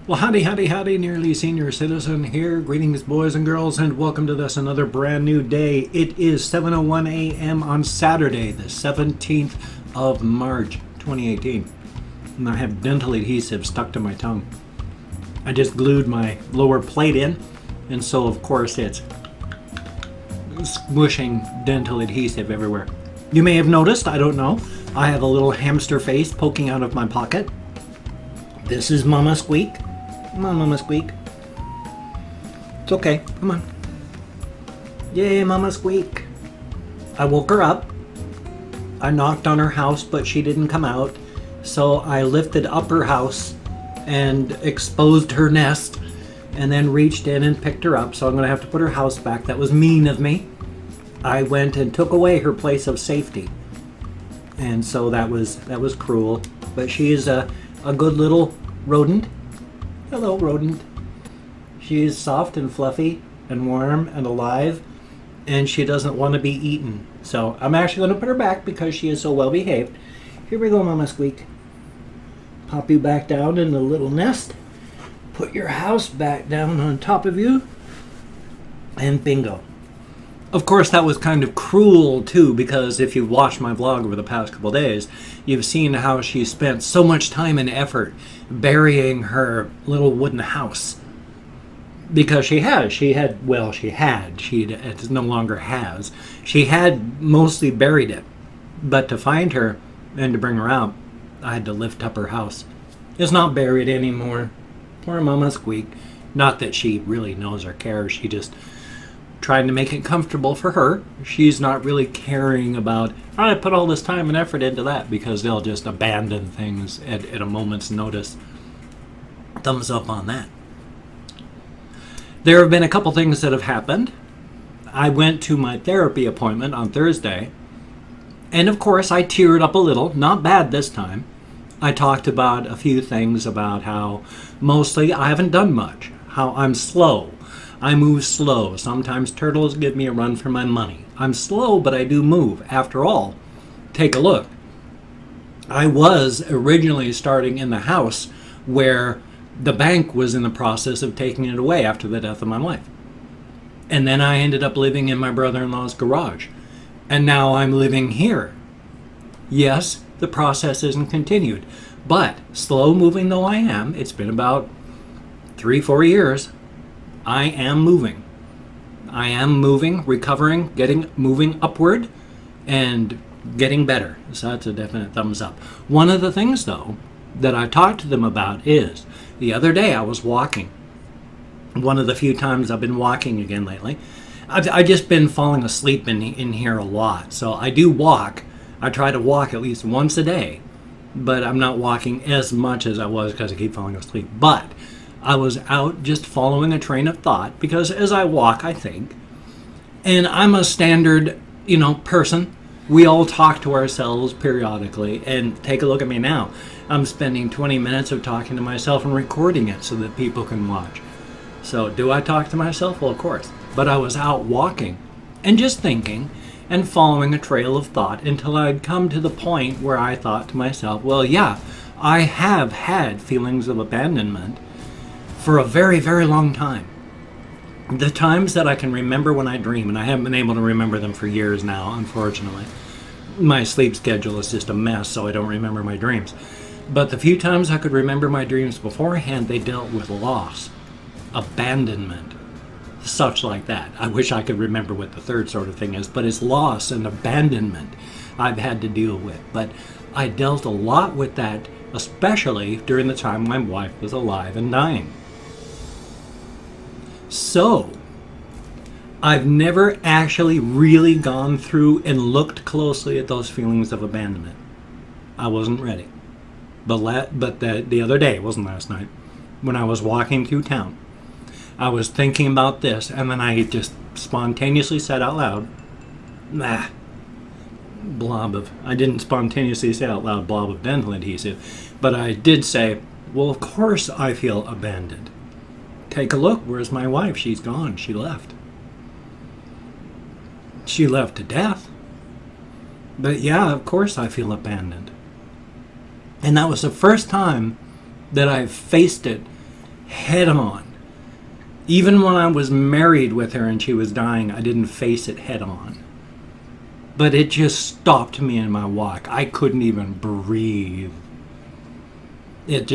Well, howdy, howdy, howdy, nearly senior citizen here. Greetings, boys and girls, and welcome to this another brand new day. It is 7:01 a.m. on Saturday, the 17th of March, 2018. And I have dental adhesive stuck to my tongue. I just glued my lower plate in, and so of course it's squishing dental adhesive everywhere. You may have noticed, I don't know, I have a little hamster face poking out of my pocket. This is Mama Squeak. Come on, Mama Squeak. It's okay. Come on. Yay, Mama Squeak. I woke her up. I knocked on her house, but she didn't come out. So I lifted up her house and exposed her nest and then reached in and picked her up. So I'm going to have to put her house back. That was mean of me. I went and took away her place of safety. And so that was cruel. But she is a good little rodent. Hello, rodent. She is soft and fluffy and warm and alive, and she doesn't want to be eaten. So I'm actually going to put her back because she is so well behaved. Here we go, Mama Squeak. Pop you back down in the little nest. Put your house back down on top of you. And bingo. Of course, that was kind of cruel, too, because if you've watched my vlog over the past couple days, you've seen how she spent so much time and effort burying her little wooden house. Because she no longer has. She had mostly buried it. But to find her and to bring her out, I had to lift up her house. It's not buried anymore. Poor Mama Squeak. Not that she really knows or cares. She just trying to make it comfortable for her. She's not really caring about, I put all this time and effort into that, because they'll just abandon things at a moment's notice. Thumbs up on that. There have been a couple things that have happened. I went to my therapy appointment on Thursday, and of course I teared up a little. Not bad this time. I talked about a few things about how mostly I haven't done much, how I'm slow. I move slow. Sometimes turtles give me a run for my money. I'm slow, but I do move. After all, take a look. I was originally starting in the house where the bank was in the process of taking it away after the death of my wife. And then I ended up living in my brother-in-law's garage. And now I'm living here. Yes, the process isn't continued. But slow moving though I am, it's been about 3-4 years, I am moving. I am moving, recovering, moving upward, and getting better. So that's a definite thumbs up. One of the things, though, that I talked to them about is, the other day I was walking. One of the few times I've been walking again lately. I've just been falling asleep in here a lot. So I do walk. I try to walk at least once a day. But I'm not walking as much as I was because I keep falling asleep. But I was out just following a train of thought, because as I walk, I think. And I'm a standard, person. We all talk to ourselves periodically. And take a look at me now. I'm spending 20 minutes of talking to myself and recording it so that people can watch. So do I talk to myself? Well, of course. But I was out walking and just thinking and following a trail of thought until I'd come to the point where I thought to myself, well, yeah, I have had feelings of abandonment for a very, very long time. The times that I can remember when I dream, and I haven't been able to remember them for years now, unfortunately. My sleep schedule is just a mess, so I don't remember my dreams. But the few times I could remember my dreams beforehand, they dealt with loss, abandonment, such like that. I wish I could remember what the third sort of thing is, but it's loss and abandonment I've had to deal with. But I dealt a lot with that, especially during the time my wife was alive and dying. So, I've never actually really gone through and looked closely at those feelings of abandonment. I wasn't ready. But the other day, it wasn't last night, when I was walking through town, I was thinking about this, and then I just spontaneously said out loud, I didn't spontaneously say out loud blob of dental adhesive, but I did say, well, of course I feel abandoned. Take a look, where's my wife? She's gone, she left. She left to death. But yeah, of course I feel abandoned. And that was the first time that I've faced it head on. Even when I was married with her and she was dying, I didn't face it head on. But it just stopped me in my walk. I couldn't even breathe. It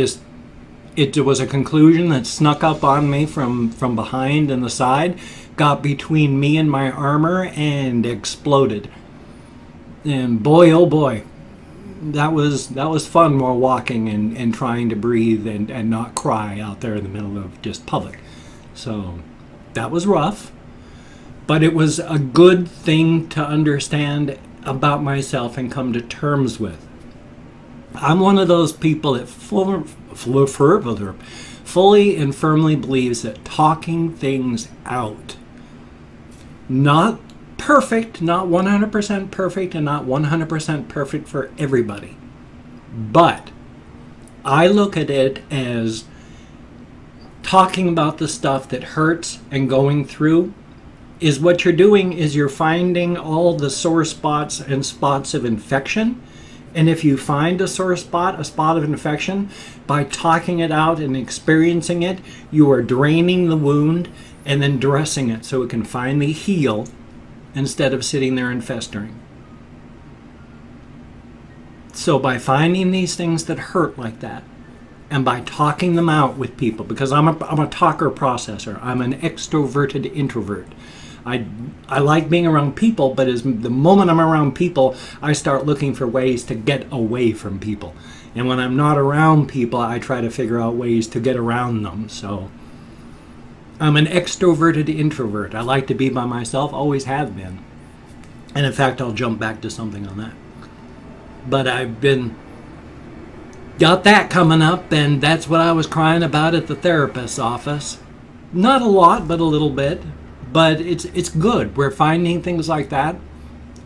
was a conclusion that snuck up on me from behind and the side, got between me and my armor, and exploded. And boy, oh boy, that was fun while walking and trying to breathe and not cry out there in the middle of just public. So that was rough, but it was a good thing to understand about myself and come to terms with. I'm one of those people that fully and firmly believes that talking things out, not perfect, not 100% perfect, and not 100% perfect for everybody, but I look at it as talking about the stuff that hurts and going through is what you're doing is you're finding all the sore spots and spots of infection. And if you find a sore spot, a spot of infection, by talking it out and experiencing it, you are draining the wound and then dressing it so it can finally heal instead of sitting there and festering. So by finding these things that hurt like that, and by talking them out with people, because I'm a talker processor, I'm an extroverted introvert. I like being around people, but the moment I'm around people, I start looking for ways to get away from people. And when I'm not around people, I try to figure out ways to get around them. So I'm an extroverted introvert. I like to be by myself, always have been. And in fact, I'll jump back to something on that. But I've got that coming up, and that's what I was crying about at the therapist's office. Not a lot, but a little bit. But it's good. We're finding things like that.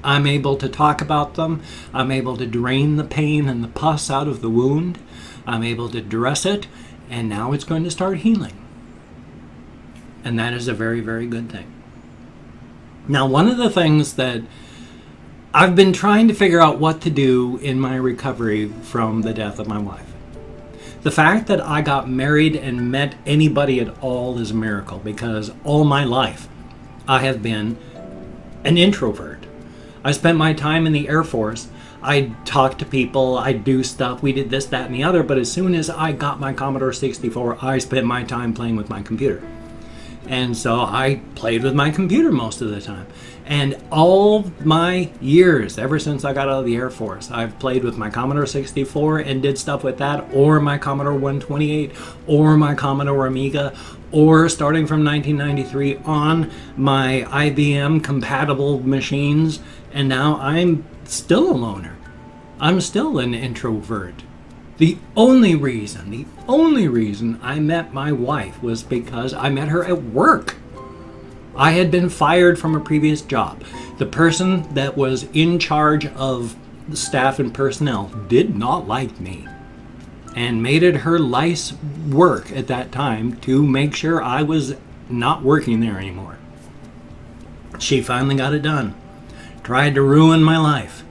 I'm able to talk about them. I'm able to drain the pain and the pus out of the wound. I'm able to dress it, and now it's going to start healing. And that is a very, very good thing. Now, one of the things that I've been trying to figure out what to do in my recovery from the death of my wife. The fact that I got married and met anybody at all is a miracle, because all my life I have been an introvert. I spent my time in the Air Force. I talked to people, I do stuff, we did this, that, and the other, but as soon as I got my Commodore 64, I spent my time playing with my computer. And so I played with my computer most of the time. And all my years, ever since I got out of the Air Force, I've played with my Commodore 64 and did stuff with that, or my Commodore 128, or my Commodore Amiga, or starting from 1993 on my IBM compatible machines. And now I'm still a loner. I'm still an introvert. The only reason I met my wife was because I met her at work. I had been fired from a previous job. The person that was in charge of the staff and personnel did not like me and made it her life's work at that time to make sure I was not working there anymore. She finally got it done. Tried to ruin my life.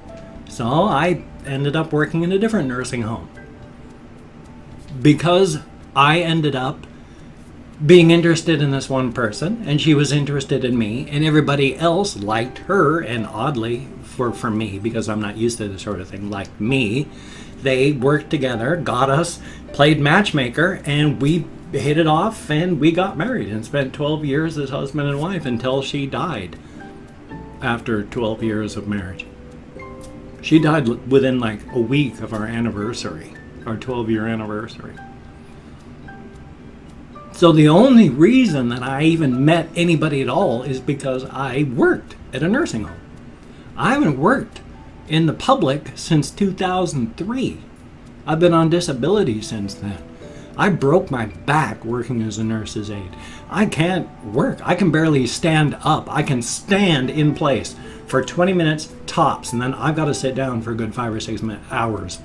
So I ended up working in a different nursing home. Because I ended up being interested in this one person, and she was interested in me, and everybody else liked her, and oddly for me, because I'm not used to this sort of thing, liked me. They worked together, got us, played matchmaker, and we hit it off, and we got married and spent 12 years as husband and wife until she died after 12 years of marriage. She died within like a week of our anniversary, our 12-year anniversary. So the only reason that I even met anybody at all is because I worked at a nursing home. I haven't worked in the public since 2003. I've been on disability since then. I broke my back working as a nurse's aide. I can't work. I can barely stand up. I can stand in place for 20 minutes tops, and then I've got to sit down for a good 5 or 6 hours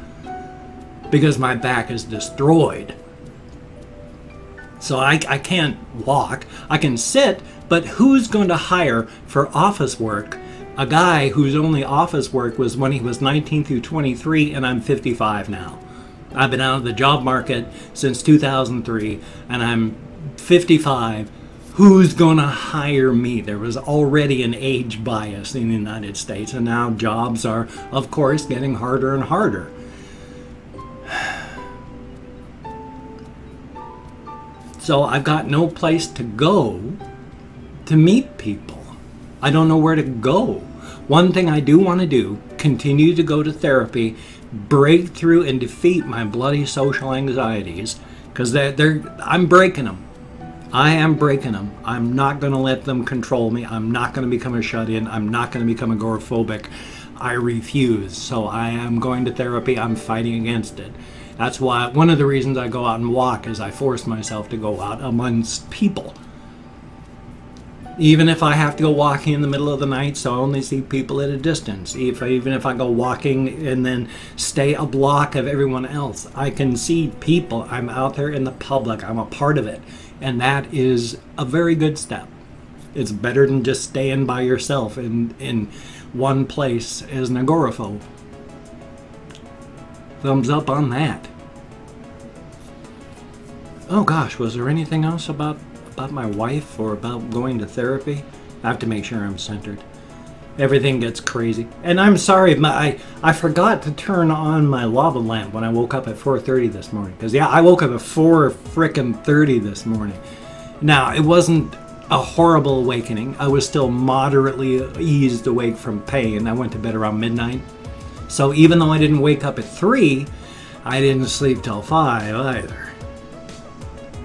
because my back is destroyed. So I can't walk. I can sit, but who's going to hire for office work a guy whose only office work was when he was 19 through 23 and I'm 55 now? I've been out of the job market since 2003, and I'm 55. Who's going to hire me? There was already an age bias in the United States, and now jobs are, of course, getting harder and harder. So I've got no place to go to meet people. I don't know where to go. One thing I do want to do, continue to go to therapy, break through and defeat my bloody social anxieties, because I'm breaking them. I am breaking them. I'm not going to let them control me. I'm not going to become a shut-in. I'm not going to become agoraphobic. I refuse. So I am going to therapy. I'm fighting against it. That's why one of the reasons I go out and walk is I force myself to go out amongst people. Even if I have to go walking in the middle of the night, so I only see people at a distance. Even if I go walking and then stay a block of everyone else, I can see people. I'm out there in the public. I'm a part of it. And that is a very good step. It's better than just staying by yourself in one place as an agoraphobe. Thumbs up on that. Oh gosh, was there anything else about my wife or about going to therapy? I have to make sure I'm centered. Everything gets crazy. And I'm sorry, I forgot to turn on my lava lamp when I woke up at 4:30 this morning. Because yeah, I woke up at 4:30 this morning. Now, it wasn't a horrible awakening. I was still moderately eased awake from pain. I went to bed around midnight. So even though I didn't wake up at 3, I didn't sleep till 5 either.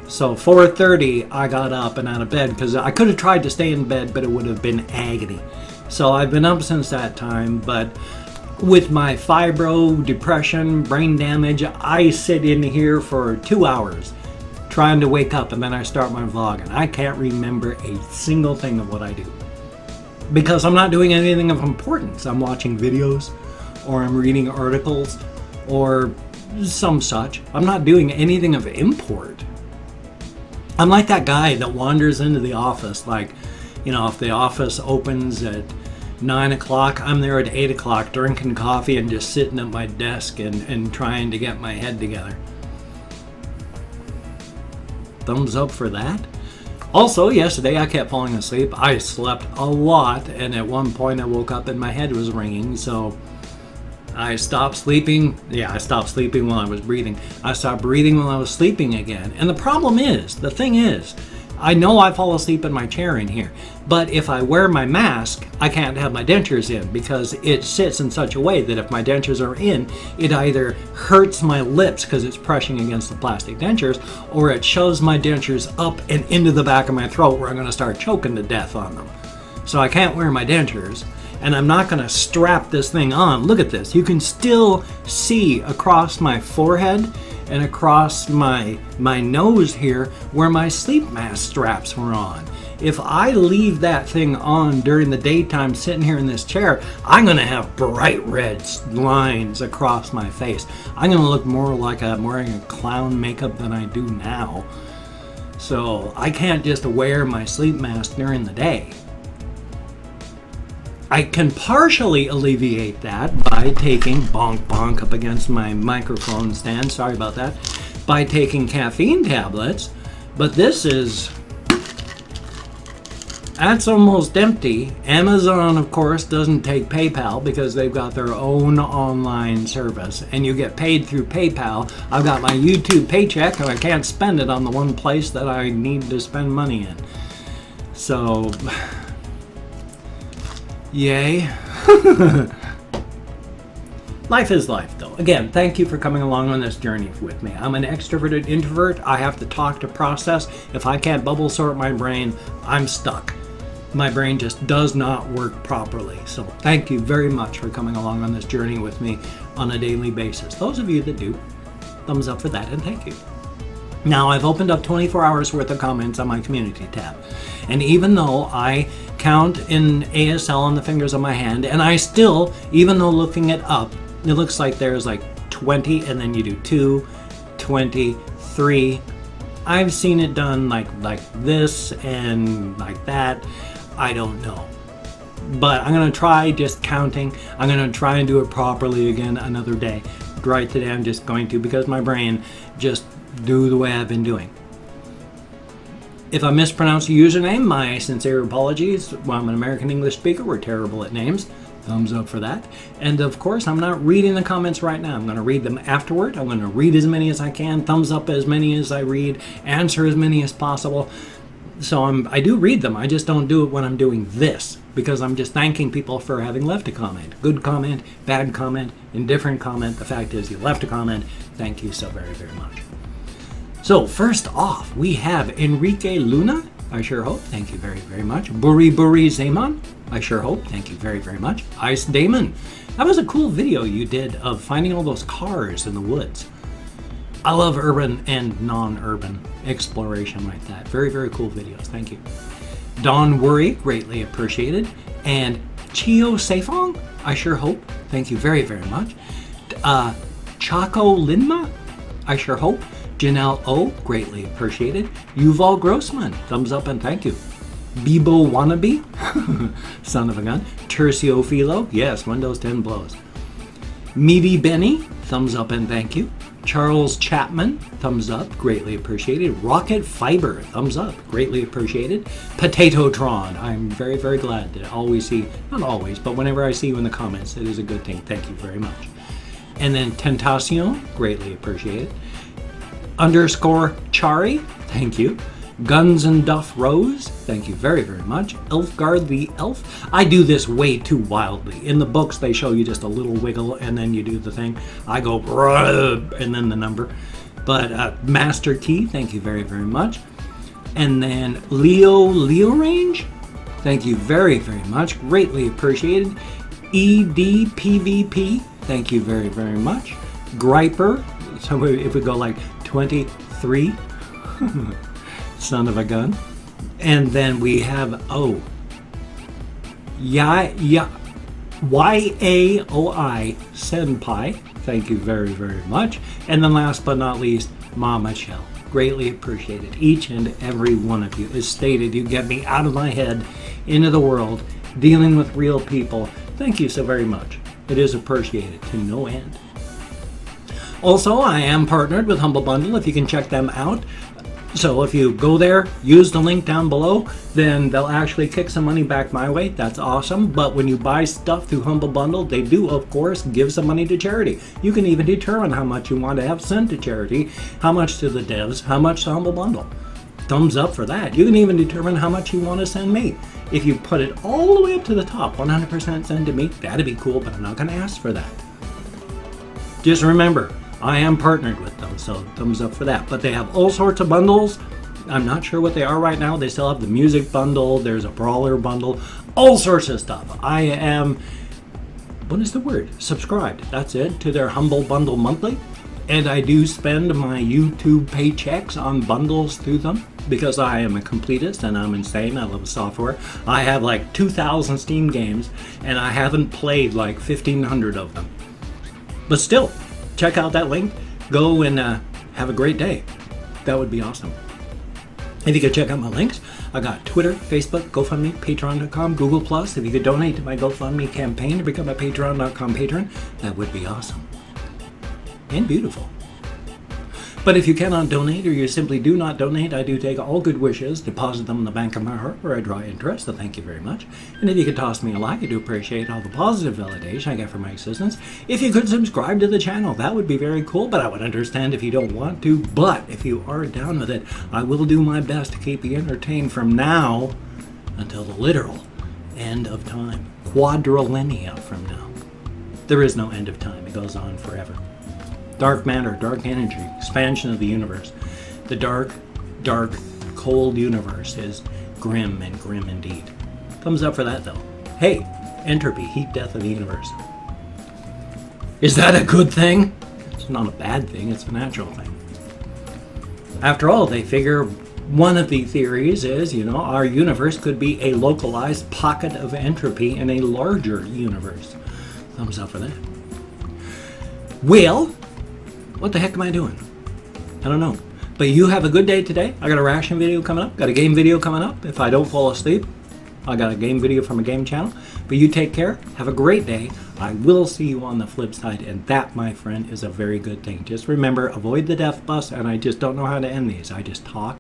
So 4:30, I got up and out of bed because I could have tried to stay in bed, but it would have been agony. So I've been up since that time, but with my fibro, depression, brain damage, I sit in here for 2 hours trying to wake up, and then I start my vlog, and I can't remember a single thing of what I do. Because I'm not doing anything of importance. I'm watching videos, or I'm reading articles, or some such. I'm not doing anything of import. I'm like that guy that wanders into the office, like, you know, if the office opens at 9 o'clock, I'm there at 8 o'clock drinking coffee and just sitting at my desk and trying to get my head together. Thumbs up for that. Also, yesterday I kept falling asleep. I slept a lot, and at one point I woke up and my head was ringing, so I stopped sleeping. Yeah, I stopped sleeping while I was breathing. I stopped breathing while I was sleeping again. And the problem is, the thing is, I know I fall asleep in my chair in here, but if I wear my mask, I can't have my dentures in because it sits in such a way that if my dentures are in, it either hurts my lips because it's pressing against the plastic dentures, or it shoves my dentures up and into the back of my throat where I'm going to start choking to death on them. So I can't wear my dentures, and I'm not going to strap this thing on. Look at this. You can still see across my forehead and across my nose here where my sleep mask straps were on. If I leave that thing on during the daytime sitting here in this chair, I'm going to have bright red lines across my face. I'm going to look more like I'm wearing a clown makeup than I do now. So I can't just wear my sleep mask during the day. I can partially alleviate that by taking bonk bonk up against my microphone stand, sorry about that, by taking caffeine tablets, but this is, that's almost empty. Amazon, of course, doesn't take PayPal because they've got their own online service, and you get paid through PayPal. I've got my YouTube paycheck and I can't spend it on the one place that I need to spend money in. So, yay. Life is life, though. Again, thank you for coming along on this journey with me. I'm an extroverted introvert. I have to talk to process. If I can't bubble sort my brain, I'm stuck. My brain just does not work properly. So thank you very much for coming along on this journey with me on a daily basis. Those of you that do, thumbs up for that, and thank you. Now, I've opened up 24 hours worth of comments on my community tab. And even though I count in ASL on the fingers of my hand, and I still, even though looking it up, it looks like there's like 20, and then you do 2, 20, 3. I've seen it done like this and like that. I don't know. But I'm going to try just counting. I'm going to try and do it properly again another day. Right today I'm just going to, because my brain just do the way I've been doing. If I mispronounce a username, my sincere apologies. Well, I'm an American English speaker. We're terrible at names. Thumbs up for that. And of course, I'm not reading the comments right now. I'm going to read them afterward. I'm going to read as many as I can. Thumbs up as many as I read. Answer as many as possible. So I do read them. I just don't do it when I'm doing this, because I'm just thanking people for having left a comment. Good comment, bad comment, indifferent comment. The fact is you left a comment. Thank you so very, very much. So first off, we have Enrique Luna. I sure hope. Thank you very, very much. Buri Buri Zaman. I sure hope. Thank you very, very much. Ice Damon. That was a cool video you did of finding all those cars in the woods. I love urban and non-urban exploration like that. Very, very cool videos. Thank you. Don Worry, greatly appreciated. And Chio Seifong, I sure hope. Thank you very, very much. Chaco Linma, I sure hope. Janelle O, greatly appreciated. Yuval Grossman, thumbs up and thank you. Bibo Wannabe, son of a gun. Tercio Philo, yes, Windows 10 blows. Meaty Benny, thumbs up and thank you. Charles Chapman, thumbs up, greatly appreciated. Rocket Fiber, thumbs up, greatly appreciated. Potato Tron, I'm very, very glad that I always see, not always, but whenever I see you in the comments, it is a good thing. Thank you very much. And then Tentacion, greatly appreciated. Underscore Chari, thank you. Guns and Duff Rose, thank you very, very much. Elfgard the Elf. I do this way too wildly. In the books, they show you just a little wiggle and then you do the thing. I go and then the number. But Master Key, thank you very, very much. And then Leo Range, thank you very, very much. Greatly appreciated. EDPVP, thank you very, very much. Griper, so if we go like 23, son of a gun. And then we have, YAOI Senpai, thank you very, very much. And then last but not least, Mama Shell, greatly appreciated. Each and every one of you. As stated, you get me out of my head, into the world, dealing with real people. Thank you so very much. It is appreciated to no end. Also, I am partnered with Humble Bundle, if you can check them out. So if you go there, use the link down below, then they'll actually kick some money back my way. That's awesome. But when you buy stuff through Humble Bundle, they do, of course, give some money to charity. You can even determine how much you want to have sent to charity, how much to the devs, how much to Humble Bundle. Thumbs up for that. You can even determine how much you want to send me. If you put it all the way up to the top, 100% send to me, that'd be cool, but I'm not going to ask for that. Just remember, I am partnered with them, so thumbs up for that. But they have all sorts of bundles. I'm not sure what they are right now. They still have the music bundle. There's a brawler bundle. All sorts of stuff. I am, what is the word? Subscribed. That's it. To their Humble Bundle monthly. And I do spend my YouTube paychecks on bundles through them because I am a completist and I'm insane. I love software. I have like 2,000 Steam games and I haven't played like 1,500 of them. But still, check out that link. Go and have a great day. That would be awesome. If you could check out my links, I got Twitter, Facebook, GoFundMe, Patreon.com, Google+. If you could donate to my GoFundMe campaign to become a Patreon.com patron, that would be awesome. And beautiful. But if you cannot donate or you simply do not donate, I do take all good wishes, deposit them in the bank of my heart where I draw interest, so thank you very much. And if you could toss me a like, I do appreciate all the positive validation I get from my existence. If you could subscribe to the channel, that would be very cool, but I would understand if you don't want to. But if you are down with it, I will do my best to keep you entertained from now until the literal end of time. Quadrillennia from now. There is no end of time. It goes on forever. Dark matter, dark energy, expansion of the universe. The dark, dark, cold universe is grim and grim indeed. Thumbs up for that though. Hey, entropy, heat death of the universe. Is that a good thing? It's not a bad thing, it's a natural thing. After all, they figure one of the theories is, you know, our universe could be a localized pocket of entropy in a larger universe. Thumbs up for that. Well, what the heck am I doing? I don't know. But you have a good day today. I got a ration video coming up. Got a game video coming up. If I don't fall asleep, I got a game video from a game channel. But you take care. Have a great day. I will see you on the flip side. And that, my friend, is a very good thing. Just remember, avoid the death bus. And I just don't know how to end these. I just talk.